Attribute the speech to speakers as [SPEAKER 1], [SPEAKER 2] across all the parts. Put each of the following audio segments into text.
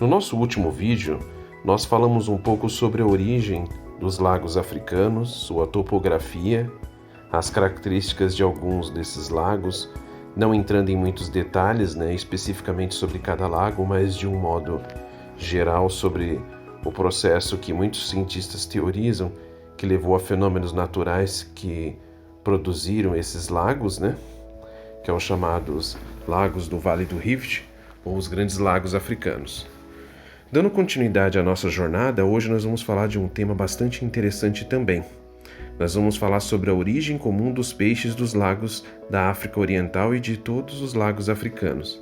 [SPEAKER 1] No nosso último vídeo, nós falamos um pouco sobre a origem dos lagos africanos, sua topografia, as características de alguns desses lagos, não entrando em muitos detalhes, especificamente sobre cada lago, mas de um modo geral sobre o processo que muitos cientistas teorizam que levou a fenômenos naturais que produziram esses lagos, que são os chamados lagos do Vale do Rift, ou os grandes lagos africanos. Dando continuidade à nossa jornada, hoje nós vamos falar de um tema bastante interessante também. Nós vamos falar sobre a origem comum dos peixes dos lagos da África Oriental e de todos os lagos africanos.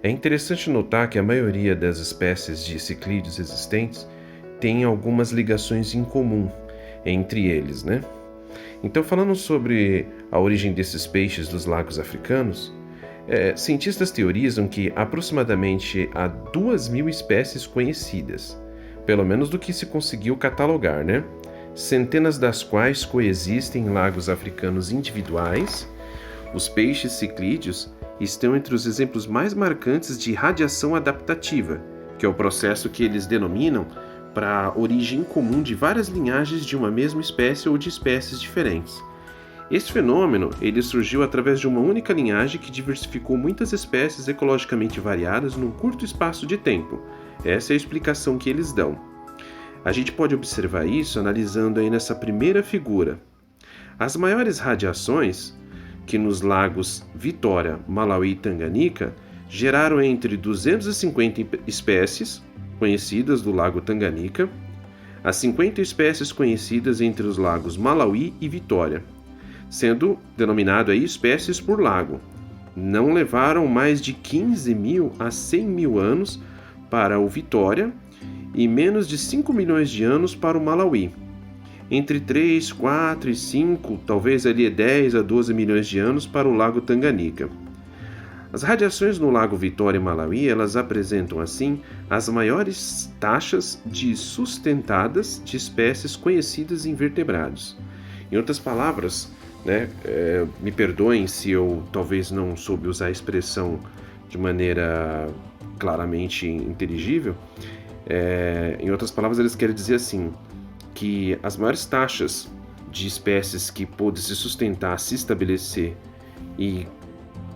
[SPEAKER 1] É interessante notar que a maioria das espécies de ciclídeos existentes tem algumas ligações em comum entre eles, Então, falando sobre a origem desses peixes dos lagos africanos, cientistas teorizam que aproximadamente há 2.000 espécies conhecidas, pelo menos do que se conseguiu catalogar, Centenas das quais coexistem em lagos africanos individuais. Os peixes ciclídeos estão entre os exemplos mais marcantes de radiação adaptativa, que é o processo que eles denominam para a origem comum de várias linhagens de uma mesma espécie ou de espécies diferentes. Esse fenômeno ele surgiu através de uma única linhagem que diversificou muitas espécies ecologicamente variadas num curto espaço de tempo. Essa é a explicação que eles dão. A gente pode observar isso analisando aí nessa primeira figura. As maiores radiações, que nos lagos Vitória, Malawi e Tanganica, geraram entre 250 espécies conhecidas do lago Tanganica, as 50 espécies conhecidas entre os lagos Malawi e Vitória, sendo denominado aí espécies por lago. Não levaram mais de 15.000 a 100.000 anos para o Vitória e menos de 5 milhões de anos para o Malawi. Entre 3, 4 e 5, talvez ali 10 a 12 milhões de anos para o lago Tanganica. As radiações no lago Vitória e Malawi, elas apresentam assim as maiores taxas de sustentadas de espécies conhecidas em vertebrados. Em outras palavras, me perdoem se eu talvez não soube usar a expressão de maneira claramente inteligível. Em outras palavras, eles querem dizer assim, que as maiores taxas de espécies que pôde se sustentar, se estabelecer e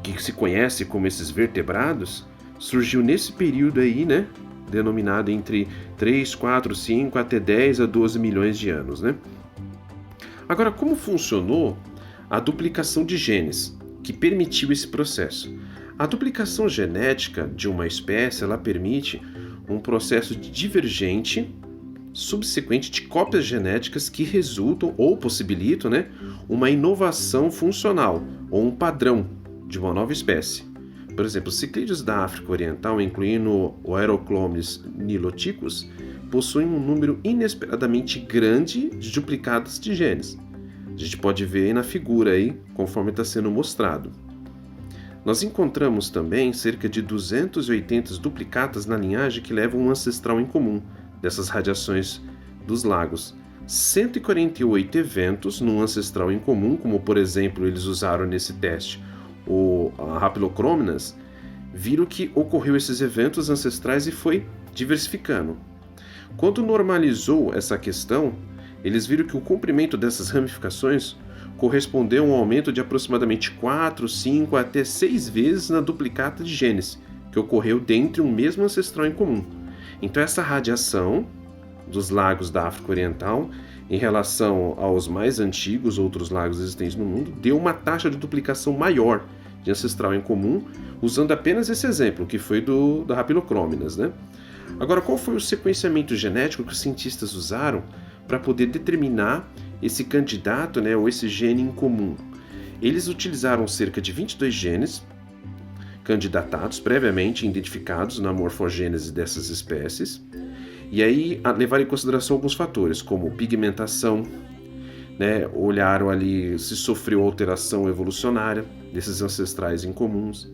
[SPEAKER 1] que se conhece como esses vertebrados, surgiu nesse período aí, denominado entre 3, 4, 5 até 10 a 12 milhões de anos, Agora, como funcionou a duplicação de genes que permitiu esse processo? A duplicação genética de uma espécie, ela permite um processo divergente subsequente de cópias genéticas que resultam ou possibilitam, uma inovação funcional ou um padrão de uma nova espécie. Por exemplo, os ciclídeos da África Oriental, incluindo o Aeroclones niloticus, possuem um número inesperadamente grande de duplicados de genes. A gente pode ver aí na figura aí, conforme está sendo mostrado. Nós encontramos também cerca de 280 duplicatas na linhagem que levam um ancestral em comum dessas radiações dos lagos. 148 eventos num ancestral em comum, como por exemplo eles usaram nesse teste o Haplochrominas, viram que ocorreu esses eventos ancestrais e foi diversificando. Quando normalizou essa questão, eles viram que o comprimento dessas ramificações correspondeu a um aumento de aproximadamente 4, 5 até 6 vezes na duplicata de genes, que ocorreu dentre um mesmo ancestral em comum. Então essa radiação dos lagos da África Oriental, em relação aos mais antigos outros lagos existentes no mundo, deu uma taxa de duplicação maior de ancestral em comum, usando apenas esse exemplo, que foi do Haplochrominas, Agora, qual foi o sequenciamento genético que os cientistas usaram para poder determinar esse candidato, ou esse gene em comum? Eles utilizaram cerca de 22 genes candidatados, previamente identificados na morfogênese dessas espécies, e aí levaram em consideração alguns fatores, como pigmentação, olharam ali se sofreu alteração evolucionária desses ancestrais incomuns,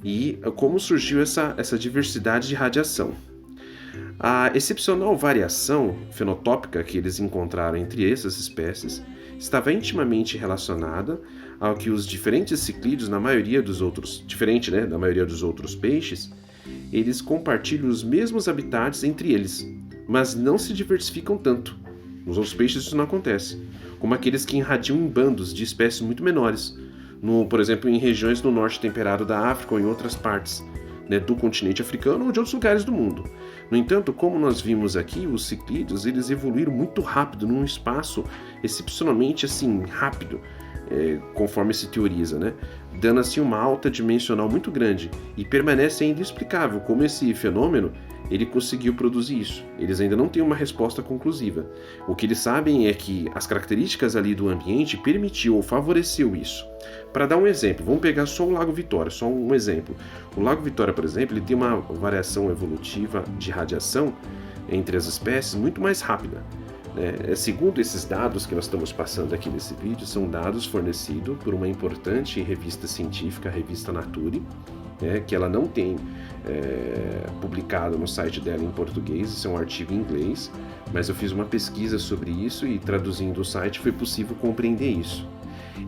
[SPEAKER 1] e como surgiu essa diversidade de radiação. A excepcional variação fenotópica que eles encontraram entre essas espécies estava intimamente relacionada ao que os diferentes ciclídeos, diferente da maioria dos outros peixes, eles compartilham os mesmos habitats entre eles, mas não se diversificam tanto. Nos outros peixes isso não acontece, como aqueles que irradiam em bandos de espécies muito menores, por exemplo, em regiões do norte temperado da África ou em outras partes, né, do continente africano ou de outros lugares do mundo. No entanto, como nós vimos aqui, os ciclídeos eles evoluíram muito rápido, num espaço excepcionalmente assim, rápido, conforme se teoriza, né? Dando assim uma alta dimensional muito grande, e permanece ainda explicável como esse fenômeno ele conseguiu produzir isso. Eles ainda não têm uma resposta conclusiva. O que eles sabem é que as características ali do ambiente permitiu ou favoreceu isso. Para dar um exemplo, vamos pegar só o Lago Vitória, só um exemplo. O Lago Vitória, por exemplo, ele tem uma variação evolutiva de radiação entre as espécies muito mais rápida. Segundo esses dados que nós estamos passando aqui nesse vídeo, são dados fornecidos por uma importante revista científica, a revista Nature, que ela não tem publicado no site dela em português, isso é um artigo em inglês, mas eu fiz uma pesquisa sobre isso e traduzindo o site foi possível compreender isso.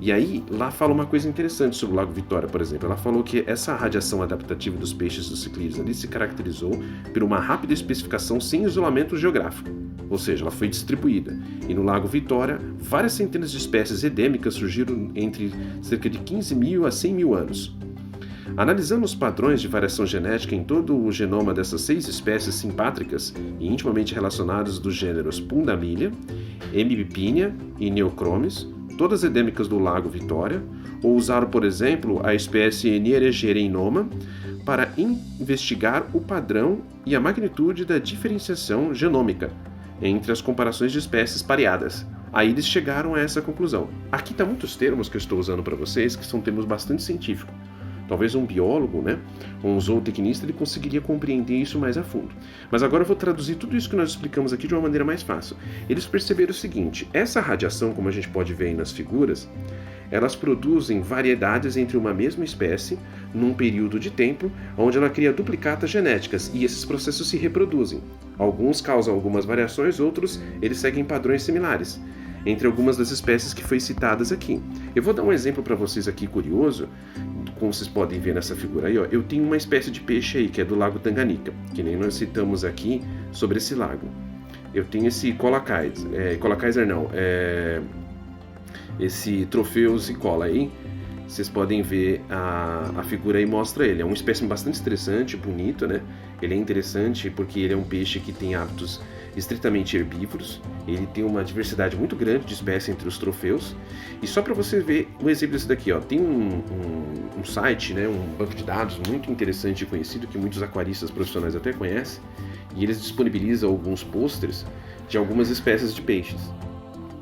[SPEAKER 1] E aí, lá fala uma coisa interessante sobre o Lago Vitória, por exemplo. Ela falou que essa radiação adaptativa dos peixes dos ciclídeos ali se caracterizou por uma rápida especificação sem isolamento geográfico, ou seja, ela foi distribuída. E no Lago Vitória, várias centenas de espécies endêmicas surgiram entre cerca de 15 mil a 100 mil anos. Analisando os padrões de variação genética em todo o genoma dessas 6 espécies simpátricas e intimamente relacionadas dos gêneros Pundamilia, Hemipinia e Neochromis, todas endêmicas do Lago Vitória, ou usaram, por exemplo, a espécie Nieregereinoma para investigar o padrão e a magnitude da diferenciação genômica entre as comparações de espécies pareadas. Aí eles chegaram a essa conclusão. Aqui estão muitos termos que eu estou usando para vocês, que são termos bastante científicos. Talvez um biólogo, um zootecnista, ele conseguiria compreender isso mais a fundo. Mas agora eu vou traduzir tudo isso que nós explicamos aqui de uma maneira mais fácil. Eles perceberam o seguinte: essa radiação, como a gente pode ver aí nas figuras, elas produzem variedades entre uma mesma espécie num período de tempo onde ela cria duplicatas genéticas e esses processos se reproduzem. Alguns causam algumas variações, outros eles seguem padrões similares entre algumas das espécies que foi citadas aqui. Eu vou dar um exemplo para vocês aqui curioso. Como vocês podem ver nessa figura aí, eu tenho uma espécie de peixe aí, que é do Lago Tanganica, que nem nós citamos aqui sobre esse lago. Eu tenho esse esse Tropheus icola aí. Vocês podem ver a figura aí, mostra ele. É uma espécie bastante interessante, bonito, né? Ele é interessante porque ele é um peixe que tem hábitos estritamente herbívoros. Ele tem uma diversidade muito grande de espécies entre os troféus. E só para você ver um exemplo desse daqui, tem um site, um banco de dados muito interessante e conhecido, que muitos aquaristas profissionais até conhecem, e eles disponibilizam alguns pôsteres de algumas espécies de peixes.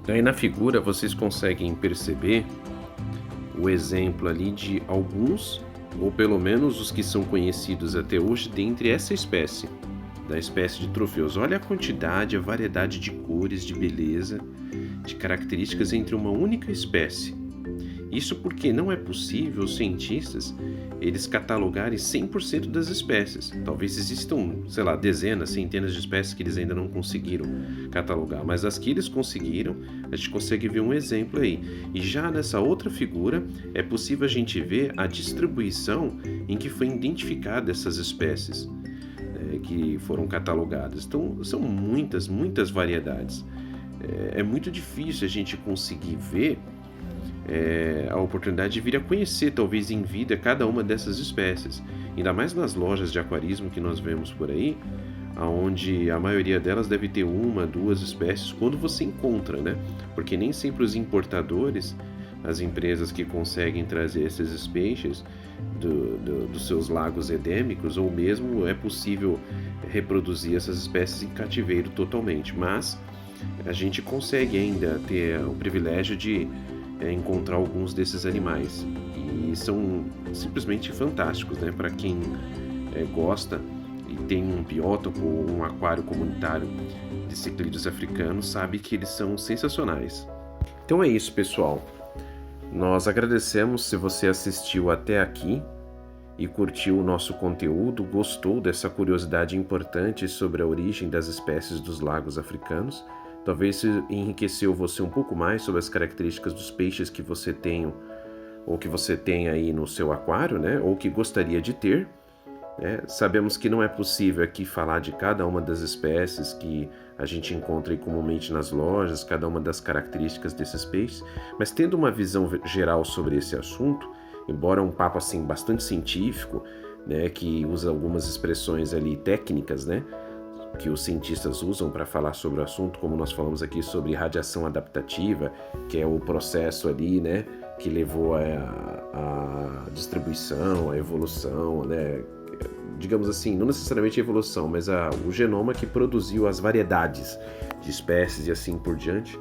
[SPEAKER 1] Aí na figura vocês conseguem perceber o exemplo ali de alguns, ou pelo menos os que são conhecidos até hoje, dentre essa espécie, da espécie de troféus. Olha a quantidade, a variedade de cores, de beleza, de características entre uma única espécie. Isso porque não é possível os cientistas eles catalogarem 100% das espécies. Talvez existam, dezenas, centenas de espécies que eles ainda não conseguiram catalogar, mas as que eles conseguiram, a gente consegue ver um exemplo aí. E já nessa outra figura, é possível a gente ver a distribuição em que foi identificada essas espécies que foram catalogadas. Então, são muitas variedades. É muito difícil a gente conseguir ver a oportunidade de vir a conhecer, talvez em vida, cada uma dessas espécies. Ainda mais nas lojas de aquarismo que nós vemos por aí, onde a maioria delas deve ter 1, 2 espécies, quando você encontra, Porque nem sempre os importadores, as empresas que conseguem trazer esses peixes dos seus lagos endêmicos, ou mesmo é possível reproduzir essas espécies em cativeiro totalmente. Mas a gente consegue ainda ter o privilégio de encontrar alguns desses animais, e são simplesmente fantásticos, para quem gosta e tem um biótopo ou um aquário comunitário de ciclídeos africanos, sabe que eles são sensacionais. Então é isso, pessoal. Nós agradecemos se você assistiu até aqui e curtiu o nosso conteúdo, gostou dessa curiosidade importante sobre a origem das espécies dos lagos africanos. Talvez enriqueceu você um pouco mais sobre as características dos peixes que você tem ou que você tem aí no seu aquário, ou que gostaria de ter. né? Sabemos que não é possível aqui falar de cada uma das espécies que a gente encontra aí comumente nas lojas, cada uma das características desses peixes, mas tendo uma visão geral sobre esse assunto, embora um papo assim bastante científico, né, que usa algumas expressões ali técnicas, né, que os cientistas usam para falar sobre o assunto, como nós falamos aqui sobre radiação adaptativa, que é o processo ali, né, que levou a distribuição, a evolução, né, digamos assim, não necessariamente a evolução, mas o genoma que produziu as variedades de espécies e assim por diante,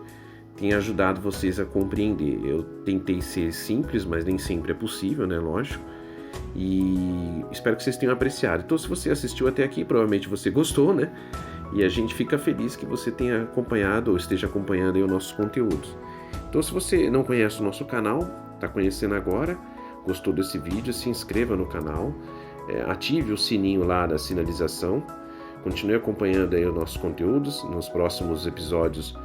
[SPEAKER 1] tem ajudado vocês a compreender. Eu tentei ser simples, mas nem sempre é possível, né, lógico, e espero que vocês tenham apreciado. Então, se você assistiu até aqui, provavelmente você gostou, né? E a gente fica feliz que você tenha acompanhado ou esteja acompanhando aí os nossos conteúdos. Então, se você não conhece o nosso canal, está conhecendo agora, gostou desse vídeo, se inscreva no canal, ative o sininho lá da sinalização, continue acompanhando aí os nossos conteúdos. Nos próximos episódios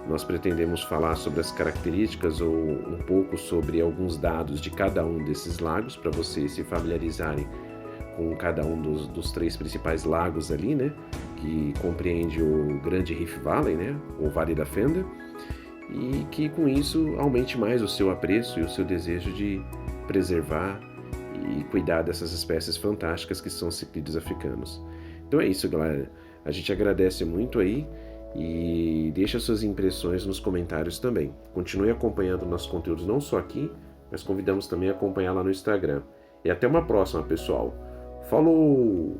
[SPEAKER 1] nós pretendemos falar sobre as características ou um pouco sobre alguns dados de cada um desses lagos, para vocês se familiarizarem com cada um dos 3 principais lagos ali, né? Que compreende o Grande Rift Valley, né? O Vale da Fenda, e que com isso aumente mais o seu apreço e o seu desejo de preservar e cuidar dessas espécies fantásticas que são os ciclídeos africanos. Então é isso, galera. A gente agradece muito aí e deixa suas impressões nos comentários também. Continue acompanhando nossos conteúdos não só aqui, mas convidamos também a acompanhar lá no Instagram. E até uma próxima, pessoal. Falou!